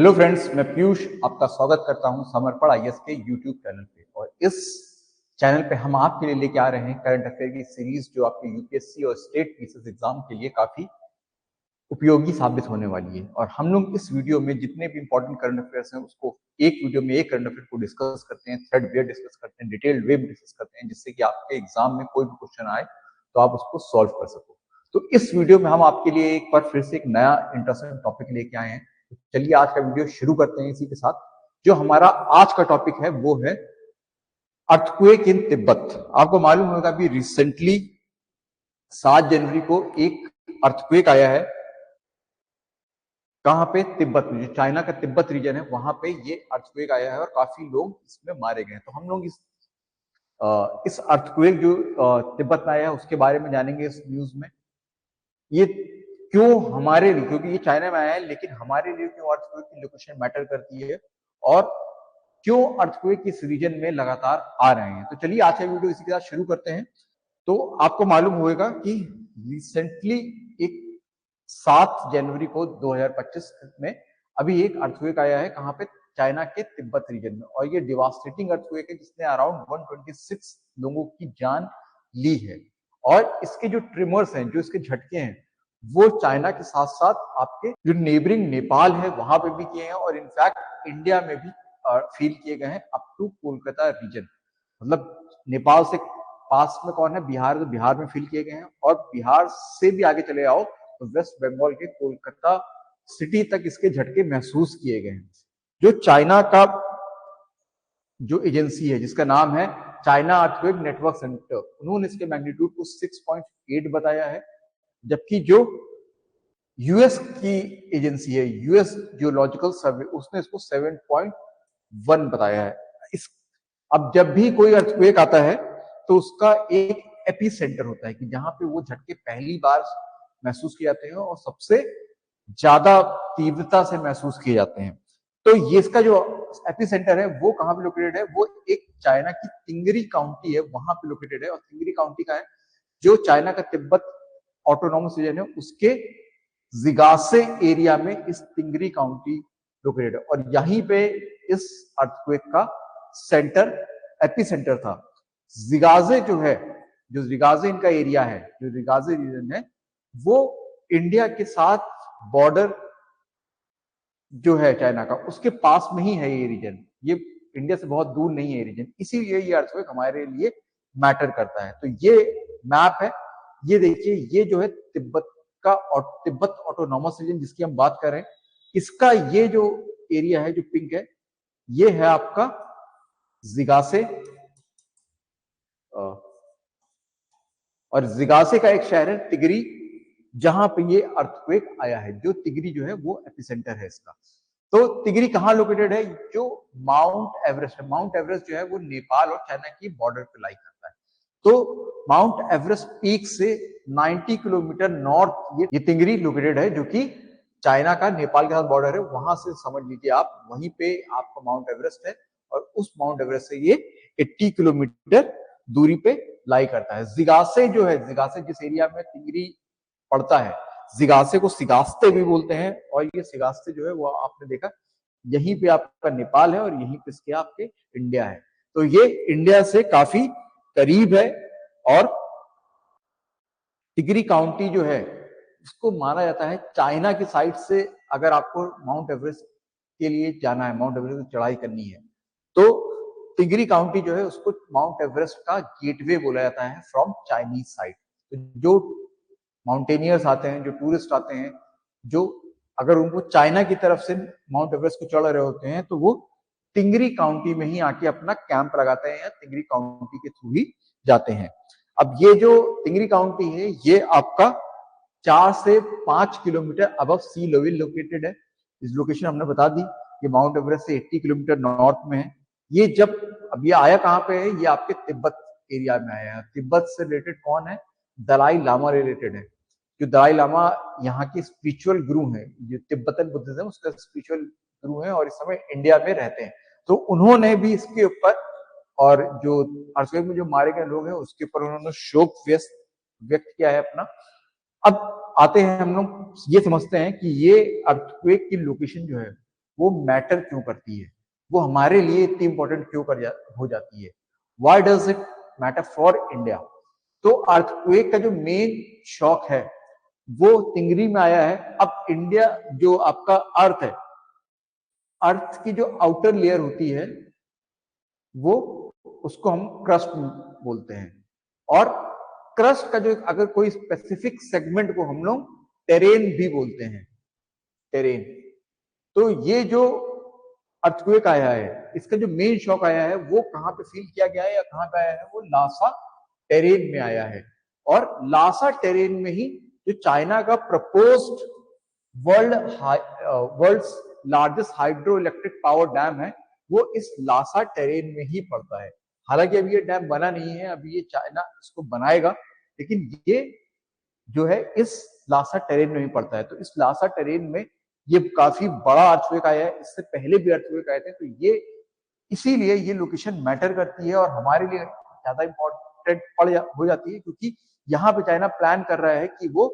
Hello friends, मैं पीयूष आपका स्वागत करता हूं समर्पण आईएएस के यूट्यूब चैनल पे। और इस चैनल पे हम आपके लिए लेके आ रहे हैं करंट अफेयर की सीरीज, जो आपके यूपीएससी और स्टेट पीसीएस एग्जाम के लिए काफी उपयोगी साबित होने वाली है। और हम लोग इस वीडियो में जितने भी इंपॉर्टेंट करंट अफेयर्स हैं उसको एक वीडियो में एक करंट अफेयर को डिस्कस करते हैं, थ्रेड वे डिस्कस करते हैं, डिटेल्ड वे डिस्कस करते हैं, जिससे कि आपके एग्जाम में कोई भी क्वेश्चन आए तो आप उसको सॉल्व कर सको। तो इस वीडियो में हम आपके लिए एक बार फिर से एक नया इंटरेस्टिंग टॉपिक लेके आए हैं। तो चलिए आज का वीडियो शुरू करते हैं। इसी के साथ जो हमारा आज का टॉपिक है वो है अर्थक्वेक इन तिब्बत। आपको मालूम होगा अभी रिसेंटली 7 जनवरी को एक अर्थक्वेक आया है। कहां पे? तिब्बत में, जो चाइना का तिब्बत रीजन है वहां पे ये अर्थक्वेक आया है और काफी लोग इसमें मारे गए हैं। तो हम लोग इस अर्थक्वेक जो तिब्बत में आया है उसके बारे में जानेंगे इस न्यूज में। ये क्यों हमारे लिए, क्योंकि ये चाइना में आया है, लेकिन हमारे लिए क्यों अर्थक्वेक की लोकेशन मैटर करती है और क्यों अर्थक्वेक इस रीजन में लगातार आ रहे हैं। तो चलिए आज का वीडियो इसी के साथ शुरू करते हैं। तो आपको मालूम होगा कि रिसेंटली एक 7 जनवरी को 2025 में अभी एक अर्थक्वेक आया है। कहां पे? चाइना के तिब्बत रीजन में। और ये डिवास्टेटिंग अर्थक्वेक है जिसने अराउंड 126 लोगों की जान ली है। और इसके जो ट्रिमर्स हैं, जो इसके झटके हैं, वो चाइना के साथ साथ आपके जो नेबरिंग नेपाल है वहां पे भी किए हैं और इनफैक्ट इंडिया में भी फील किए गए हैं अप टू कोलकाता रीजन। मतलब नेपाल से पास में कौन है? बिहार। तो बिहार में फील किए गए हैं और बिहार से भी आगे चले आओ तो वेस्ट बंगाल के कोलकाता सिटी तक इसके झटके महसूस किए गए हैं। जो चाइना का जो एजेंसी है जिसका नाम है चाइना अर्थक्वेक नेटवर्क सेंटर, उन्होंने इसके मैग्नीट्यूड को 6.8 बताया है। जबकि जो यूएस की एजेंसी है यूएस जियोलॉजिकल सर्वे, उसने इसको 7.1 बताया है। अब जब भी कोई अर्थक्वेक आता है तो उसका एक एपी सेंटर होता है कि जहां पे वो झटके पहली बार महसूस किए जाते हैं और सबसे ज्यादा तीव्रता से महसूस किए जाते हैं। तो ये इसका जो एपी सेंटर है वो कहां पे लोकेटेड है? वो एक चाइना की तिंगरी काउंटी है, वहां पे लोकेटेड है। और तिंगरी काउंटी का है जो चाइना का तिब्बत ऑटोनॉमस रीजन है उसके जिगासे एरिया में इस तिंगरी काउंटी लोकेटेड है। और यहीं पे इस अर्थक्वेक का सेंटर, एपी सेंटर था। जिगाजे जो है, जो जिगाजे इनका एरिया है, जो जिगाजे रीजन है, वो इंडिया के साथ बॉर्डर जो है चाइना का, उसके पास में ही है ये रीजन। ये इंडिया से बहुत दूर नहीं है ये रीजन, इसीलिए ये अर्थक्वेक हमारे लिए मैटर करता है। तो ये मैप है, ये देखिए, ये जो है तिब्बत का तिब्बत ऑटोनॉमस रीजन जिसकी हम बात कर रहे हैं, इसका ये जो एरिया है जो पिंक है, ये है आपका जिगासे। और जिगासे का एक शहर है तिगरी, जहां पे ये अर्थक्वेक आया है। जो तिगरी जो है वो एपिसेंटर है इसका। तो तिगरी कहां लोकेटेड है? जो माउंट एवरेस्ट है। माउंट एवरेस्ट जो है वो नेपाल और चाइना की बॉर्डर पे लाई करता है। तो माउंट एवरेस्ट पीक से 90 किलोमीटर नॉर्थ ये तिगरी लोकेटेड है, जो कि चाइना का नेपाल के साथ बॉर्डर है। वहां से समझ लीजिए आप, वहीं पे आपका माउंट एवरेस्ट है और उस माउंट एवरेस्ट से ये 80 किलोमीटर दूरी पे लाई करता है। जिगासे जो है, जिगासे जिस एरिया में तिंगरी पड़ता है, जिगासे को सिगास्ते भी बोलते हैं। और ये सिगास्ते जो है वो आपने देखा, यहीं पे आपका नेपाल है और यहीं पे इसके आपके इंडिया है। तो ये इंडिया से काफी करीब है। और टिगरी काउंटी जो है उसको माना जाता है चाइना की साइड से, अगर आपको माउंट एवरेस्ट के लिए जाना है, माउंट एवरेस्ट की चढ़ाई करनी है, तो तिगरी काउंटी जो है उसको माउंट एवरेस्ट का गेटवे बोला जाता है फ्रॉम चाइनीज साइड। तो जो माउंटेनियर्स आते हैं, जो टूरिस्ट आते हैं, जो अगर उनको चाइना की तरफ से माउंट एवरेस्ट को चढ़ रहे होते हैं, तो वो तिंगरी काउंटी में ही आके अपना कैंप लगाते हैं या तिंगरी काउंटी के थ्रू ही जाते हैं। अब ये जो तिंगरी काउंटी है ये आपका 4 से 5 kilometre above sea level located है। इस लोकेशन हमने बता दी, ये माउंट एवरेस्ट से 80 किलोमीटर नॉर्थ में है। ये जब अब ये आया कहां पे है? ये आपके तिब्बत एरिया में आया है। तिब्बत से रिलेटेड कौन है? दलाई लामा रिलेटेड है। जो दलाई लामा यहाँ की स्पिरिचुअल गुरु है, जो तिब्बतन बुद्धिज्म उसका स्पिरिचुअल गुरु है और इस समय इंडिया में रहते हैं। तो उन्होंने भी इसके ऊपर, और जो अर्थक्वेक में जो मारे गए लोग हैं उसके ऊपर उन्होंने शोक व्यक्त किया है अपना। अब आते हैं हम लोग ये समझते हैं कि ये अर्थक्वेक की लोकेशन जो है वो मैटर क्यों करती है, वो हमारे लिए इतनी इंपॉर्टेंट क्यों हो जाती है, why does it matter for India. तो अर्थक्वेक का जो मेन शॉक है वो तिंगरी में आया है। अब इंडिया जो आपका अर्थ है, अर्थ की जो आउटर लेयर होती है वो, उसको हम क्रस्ट बोलते हैं, और क्रस्ट का जो अगर कोई स्पेसिफिक सेगमेंट को हम लोग टेरेन भी बोलते हैं, टेरेन। तो ये जो अर्थक्वेक आया है, इसका जो मेन शॉक आया है वो कहां पे फील किया गया है या कहां पे आया है, वो लासा टेरेन में आया है। और लासा टेरेन में ही जो चाइना का proposed world largest hydro electric power dam है, वो इस लासा टेरेन में ही पड़ता है। हालांकि अभी ये डैम बना नहीं है, अभी ये चाइना इसको बनाएगा, लेकिन ये जो है इस लासा टेरेन में ही पड़ता है। तो इस लासा टेरेन में ये काफी बड़ा अर्थक्वेक आया है, इससे पहले भी अर्थक्वेक आए थे। तो ये इसीलिए ये लोकेशन मैटर करती है और हमारे लिए ज्यादा इंपॉर्टेंट हो जाती है, क्योंकि यहाँ पे चाइना प्लान कर रहा है कि वो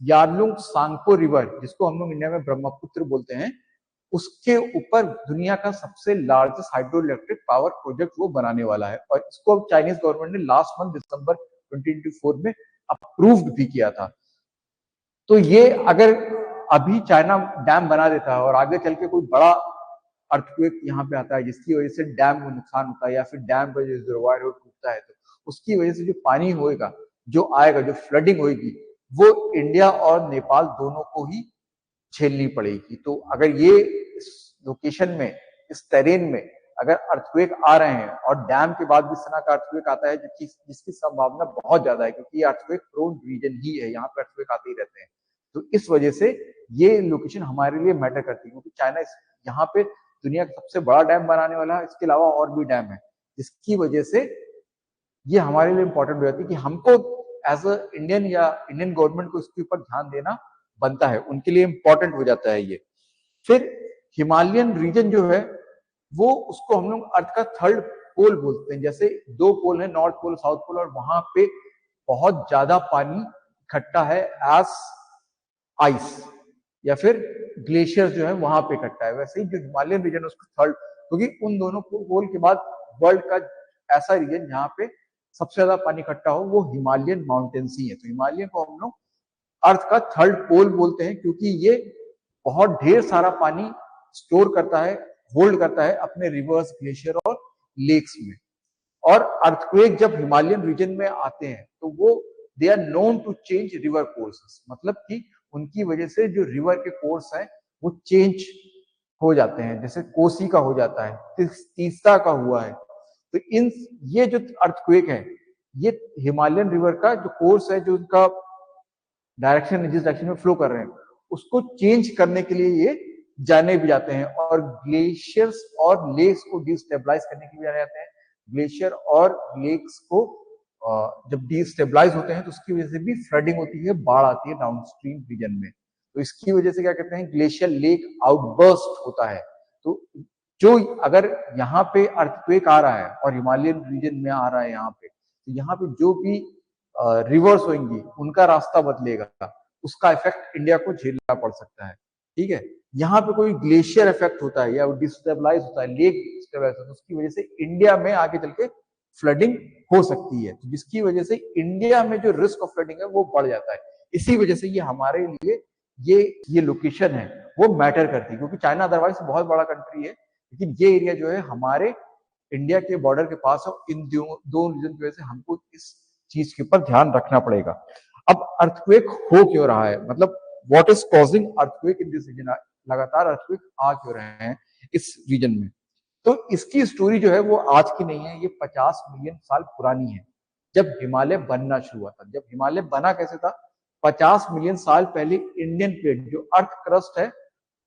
यारलुंग सांगपो रिवर, जिसको हम लोग इंडिया में ब्रह्मपुत्र बोलते हैं, उसके ऊपर दुनिया का सबसे largest hydro electric power project वो बनाने वाला है। और इसको चाइनीज गवर्नमेंट ने लास्ट मंथ दिसंबर 2024 में अप्रूव्ड भी किया था। तो ये अगर अभी चाइना डैम बना देता है और आगे चल के कोई बड़ा अर्थक्वेक यहाँ पे आता है जिसकी वजह से डैम को नुकसान होता है, या फिर डैम का जो रिजर्वायर टूटता है, तो उसकी वजह से जो पानी होएगा, जो आएगा, जो फ्लडिंग होगी, वो इंडिया और नेपाल दोनों को ही झेलनी पड़ेगी। तो अगर ये इस लोकेशन में, इस टेरेन में अगर अर्थक्वेक आ रहे हैं और डैम के बाद भी इस तरह का अर्थक्वेक आता है जिसकी संभावना बहुत ज्यादा है, क्योंकि अर्थक्वेक प्रोन रीजन ही है, यहाँ पे अर्थक्वेक आते ही रहते हैं। तो इस वजह से ये लोकेशन हमारे लिए मैटर करती है, क्योंकि चाइना यहाँ पे दुनिया का सबसे बड़ा डैम बनाने वाला है, इसके अलावा और भी डैम है, जिसकी वजह से ये हमारे लिए इंपॉर्टेंट हो जाती है कि हमको एज अ इंडियन या इंडियन गवर्नमेंट को इसके ऊपर ध्यान देना बनता है, उनके लिए इंपॉर्टेंट हो जाता है ये। फिर हिमालयन रीजन जो है वो, उसको हम लोग अर्थ का थर्ड पोल बोलते हैं। जैसे दो पोल है, नॉर्थ पोल, साउथ पोल, और वहां पे बहुत ज्यादा पानी इकट्ठा है एज आइस, या फिर ग्लेशियर्स जो है वहां पे इकट्ठा है। वैसे ही जो हिमालयन रीजन है उसको थर्ड, क्योंकि उन दोनों पोल के बाद वर्ल्ड का ऐसा रीजन जहाँ पे सबसे ज्यादा पानी इकट्ठा हो वो हिमालयन माउंटेन्स ही है। तो हिमालयन को हम लोग अर्थ का थर्ड पोल बोलते हैं, क्योंकि ये बहुत ढेर सारा पानी स्टोर करता है, होल्ड करता है अपने रिवर्स, ग्लेशियर और लेक्स में। और अर्थक्वेक जब हिमालयन रीजन में आते हैं तो वो they are known to change river courses, मतलब कि उनकी वजह से जो रिवर के कोर्स है वो चेंज हो जाते हैं। जैसे कोसी का हो जाता है, तीस्ता का हुआ है। तो इन ये जो अर्थक्वेक है, ये हिमालयन रिवर का जो कोर्स है, जो उनका डायरेक्शन, जिस डायरेक्शन में फ्लो कर रहे हैं, उसको चेंज करने के लिए ये जाने भी जाते हैं। और ग्लेशियर्स और लेक्स को डिस्टेबलाइज करने के लिए जाने जाते हैं। ग्लेशियर और लेक्स को जब डिस्टेबलाइज होते हैं तो उसकी वजह से भी फ्लडिंग होती है, बाढ़ आती है डाउनस्ट्रीम रीजन में। तो इसकी वजह से क्या कहते हैं, ग्लेशियर लेक आउटबर्स्ट होता है। तो जो अगर यहाँ पे अर्थक्वेक आ रहा है और हिमालयन रीजन में आ रहा है यहाँ पे, तो यहाँ पे जो भी रिवर्स होंगी उनका रास्ता बदलेगा, उसका इफेक्ट इंडिया को झेलना पड़ सकता है। ठीक है, यहाँ पे कोई ग्लेशियर इफेक्ट होता है या डिस्टेबलाइज होता है, लेक डिस्टेबलाइज होता है, उसकी वजह से इंडिया में आगे चल के फ्लडिंग हो सकती है, जिसकी वजह से इंडिया में जो रिस्क ऑफ फ्लडिंग है वो बढ़ जाता है। इसी वजह से ये हमारे लिए ये लोकेशन है वो मैटर करती है, क्योंकि चाइना अदरवाइज बहुत बड़ा कंट्री है, लेकिन ये एरिया जो है हमारे इंडिया के बॉर्डर के पास है। इन दो रीजन की वजह से हमको इस चीज के ऊपर ध्यान रखना पड़ेगा। अब अर्थक्वेक हो क्यों रहा है, मतलब what is causing earthquake in this region, लगातार अर्थक्वेक आ क्यों रहे हैं इस रीजन में। तो इसकी स्टोरी जो है वो आज की नहीं है, ये 50 मिलियन साल पुरानी है। जब हिमालय बनना शुरू हुआ था, जब हिमालय बना कैसे था, 50 मिलियन साल पहले इंडियन प्लेट, जो अर्थ क्रस्ट है,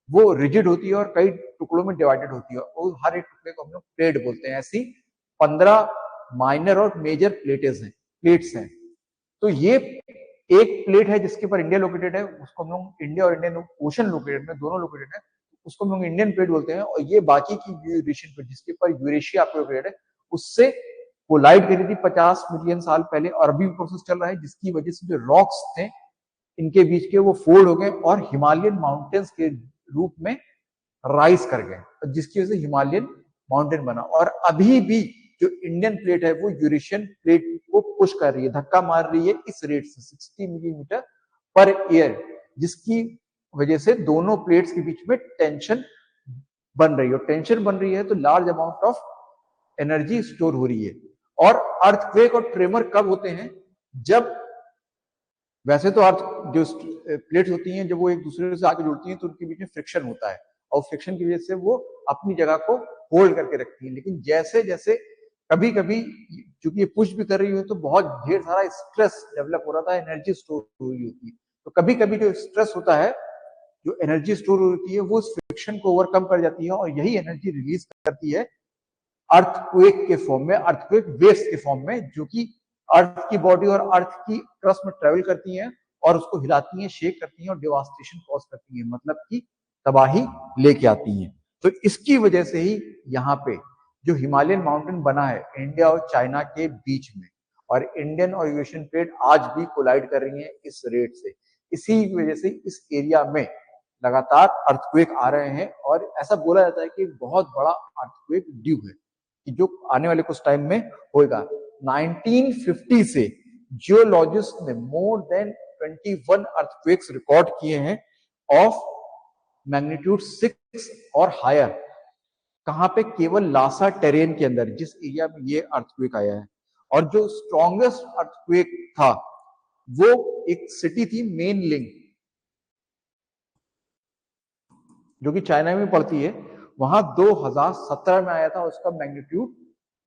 वो रिजिड होती है और कई टुकड़ों में डिवाइडेड होती है, और हर एक टुकड़े को हम लोग प्लेट बोलते हैं। ऐसी 15 माइनर और मेजर प्लेट्स हैं। तो ये एक प्लेट है जिसके ऊपर इंडिया लोकेटेड है, उसको हम लोग इंडिया और इंडियन ओशन लोकेटेड में, दोनों लोकेटेड है, उसको हम लोग इंडियन प्लेट बोलते हैं। और ये बाकी की यूरेशियन प्लेट जिसके ऊपर यूरेशिया आपको लोकेटेड है, उससे कोलाइड करी थी 50 मिलियन साल पहले, और अभी प्रोसेस चल रहा है, जिसकी वजह से जो रॉक्स थे इनके बीच के वो फोल्ड हो गए और हिमालयन माउंटेन्स के रूप में राइज कर गए, जिसकी वजह से हिमालयन माउंटेन बना। और अभी भी जो इंडियन प्लेट है वो यूरेशियन प्लेट को पुश कर रही है, धक्का मार रही है इस रेट से 60 मिलीमीटर पर ईयर, जिसकी वजह से दोनों प्लेट्स के बीच में टेंशन बन रही है। और टेंशन बन रही है तो large amount of energy store हो रही है। और अर्थक्वेक और ट्रेमर कब होते हैं? जब वैसे तो अर्थ जो प्लेट्स होती हैं जब वो एक दूसरे से आके जुड़ती हैं तो उनके बीच में फ्रिक्शन होता है, और फ्रिक्शन की वजह से वो अपनी जगह को होल्ड करके रखती है। लेकिन जैसे जैसे कभी कभी चूंकि ये पुश भी कर रही है तो बहुत ढेर सारा स्ट्रेस डेवलप हो रहा था, एनर्जी स्टोर हो रही होती है। तो कभी कभी जो स्ट्रेस होता है, जो एनर्जी स्टोर होती है, वो उस फ्रिक्शन को ओवरकम कर जाती है और यही एनर्जी रिलीज करती है अर्थक्वेक के फॉर्म में, अर्थक्वेक वेव्स के फॉर्म में, जो कि अर्थ की बॉडी और अर्थ की क्रस्ट में ट्रेवल करती हैं और उसको हिलाती हैं, शेक करती हैं और डिवास्टेशन कॉज करती हैं, मतलब कि तबाही लेके आती हैं। तो इसकी वजह से ही यहाँ पे जो हिमालयन माउंटेन बना है इंडिया और चाइना के बीच में, और इंडियन और यूरेशियन प्लेट आज भी कोलाइड कर रही हैं इस रेट से। इसी वजह से इस एरिया में लगातार अर्थक्वेक आ रहे हैं, और ऐसा बोला जाता है कि बहुत बड़ा अर्थक्वेक ड्यू है कि जो आने वाले कुछ टाइम में होगा। 1950 से जियोलॉजिस्ट ने मोर देन 21 अर्थक्वेक्स रिकॉर्ड किए हैं ऑफ मैग्नीट्यूड 6 और हायर। कहां पे? केवल लासा टेरेन के अंदर, जिस एरिया में ये अर्थक्वेक आया है। और जो स्ट्रॉन्गेस्ट अर्थक्वेक था वो एक सिटी थी मेनलिंग, जो कि चाइना में पड़ती है, वहां 2017 में आया था, उसका मैग्नीट्यूड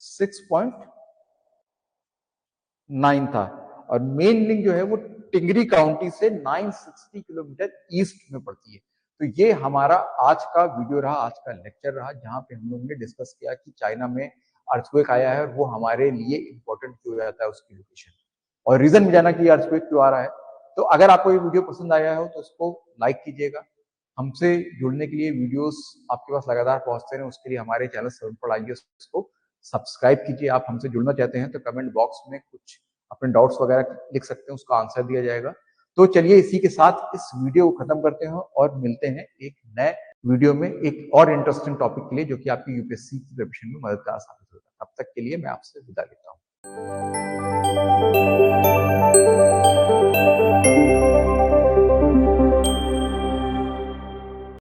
6.9 था। और मेन लिंक जो है वो टिंगरी काउंटी से 960 किलोमीटर ईस्ट में पड़ती है। तो ये हमारा आज का वीडियो रहा, आज का लेक्चर रहा, जहां पे हम लोग ने डिस्कस किया कि चाइना में अर्थक्वेक आया है और वो हमारे लिए इंपॉर्टेंट क्यों जाता है, उसकी लोकेशन और रीजन भी जाना कि अर्थक्वेक क्यों आ रहा है। तो अगर आपको ये वीडियो पसंद आया हो तो इसको लाइक कीजिएगा। हमसे जुड़ने के लिए वीडियोस आपके पास लगातार पहुंचते रहे उसके लिए हमारे चैनल सर्वर पर आइए, उसको सब्सक्राइब कीजिए। आप हमसे जुड़ना चाहते हैं तो कमेंट बॉक्स में कुछ अपने डाउट्स वगैरह लिख सकते हैं, उसका आंसर दिया जाएगा। तो चलिए इसी के साथ इस वीडियो को खत्म करते हैं और मिलते हैं एक नए वीडियो में एक और इंटरेस्टिंग टॉपिक के लिए, जो कि आपकी यूपीएससी की प्रिपरेशन में मददगार साबित होगा। तब तक के लिए मैं आपसे विदा लेता हूँ।